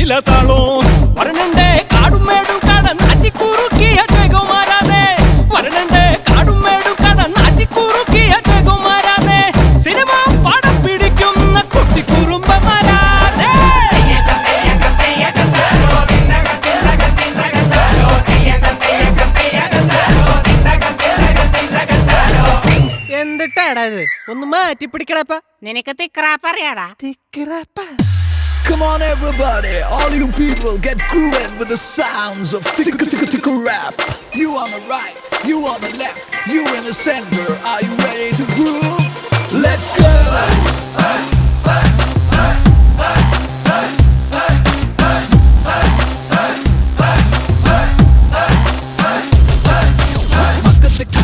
താളവും വരണന്റെ കാടുമേടും കടന്നാച്ചി കുറുക്കിയ ജയകുമാരാനെ വരണന്റെ കാടുമേടും കടന്നാച്ചി കുറുക്കിയ ജയകുമാരാനെ സിനിമ പടം പിടിക്കുന്ന കുട്ടിക്കുറുമ്പന്മാരാനെ എന്തിട്ടാടാ ഇത് ഒന്ന് മാറ്റി പിടിക്കടപ്പ നിനക്ക് തിക്രാപ്പ് അറിയാടാ തിക്രാപ്പ. Come on everybody, all you people get grooving with the sounds of tick rap. You on the right, you on the left, you in the center. Are you ready to groove? Let's go.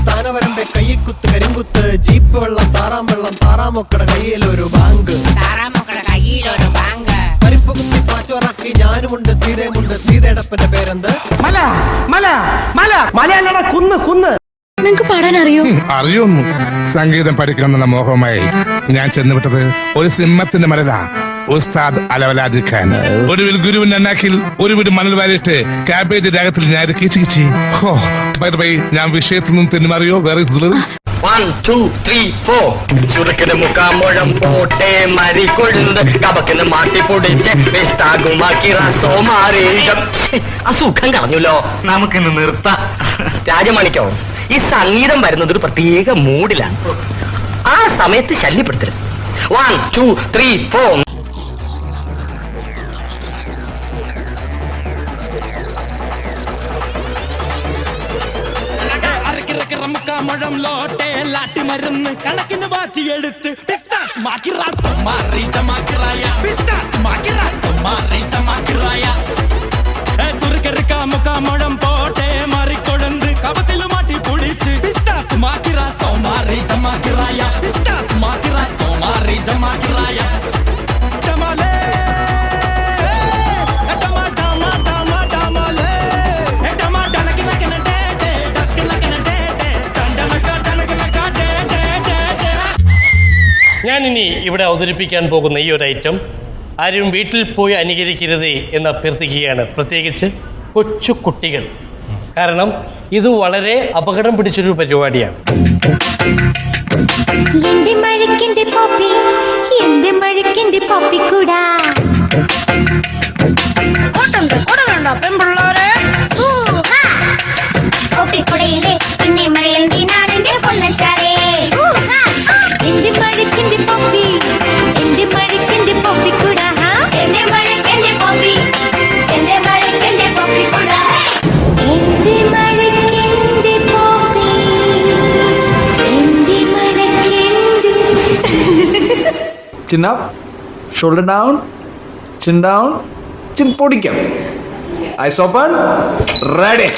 താനവരമ്പെ കയ്യിക്കുത്ത് കരിങ്കുത്ത് jeep വെള്ളം താറാം വെള്ളം താറാമൊക്കടെ കയ്യിലൊരു bank പരിപ്പ് കുത്തി പാച്ചോറാക്കി ഞാനുമുണ്ട് സീതയുമുണ്ട് സീതയടപ്പന്റെ പേരെന്ത് നിങ്ങക്ക് പാടാൻ അറിയോ? അറിയൊന്നു. സംഗീതം പഠിക്കണമെന്ന മോഹമായി ഞാൻ ചെന്നുവിട്ടത് ഒരു സിംഹത്തിന്റെ മരല ഉസ്താദ് അലവലാദി ഖാൻ. ഒടുവിൽ ഗുരുവിന്റെ അന്നാക്കിൽ ഒരു വീട് മണൽ വാരിയിട്ട് കാബേജ് രാഗത്തിൽ ഞാൻ കിച്ചിക്കിച്ചി. ഞാൻ വിഷയത്തിൽ നിന്നും തെന്നുമാറിയോ? വേറെ 1 2 3 4 ചുരുക്കിന് മുക്കാമുഴം പോട്ടെ മരി കൊഴുന്നത് കബക്കിന് മാട്ടി പൊടിച്ച് വിസ്താകുമാക്കി റസോ മാറി അസുഖം കളഞ്ഞല്ലോ. നമുക്കിന്ന് നിർത്താം. രാജമാണിക്കോ, ഈ സംഗീതം വരുന്നത് ഒരു പ്രത്യേക മൂഡിലാണ്. ആ സമയത്ത് ശല്യപ്പെടുത്തരുത്. 1 2 3 4 മുഴം ലോട്ടെ ലാട്ടി മരുന്ന് കണക്കിന് വാച്ചിയെടുത്ത് മുക്കാമുഴം പോട്ടെ മാറിക്കൊടുന്ന് കപത്തില് മാറ്റി പൊടിച്ച് പിസ്താസ് മാക്കിറാസോ മാറി ജമാക്കിറായ പിസ്താസ് മാക്കിറാസോ മാറി ജമാക്കിറായ ഞാനിനി ഇവിടെ അവതരിപ്പിക്കാൻ പോകുന്ന ഈ ഒരു ഐറ്റം ആരും വീട്ടിൽ പോയി അനുകരിക്കരുതേ എന്ന് അഭ്യർത്ഥിക്കുകയാണ്, പ്രത്യേകിച്ച് കൊച്ചു കുട്ടികൾ. കാരണം ഇത് വളരെ അപകടം പിടിച്ചൊരു പരിപാടിയാണ്. Chin up, shoulder down, chin down, chin പൊടിക്കാം. Eyes open, ready.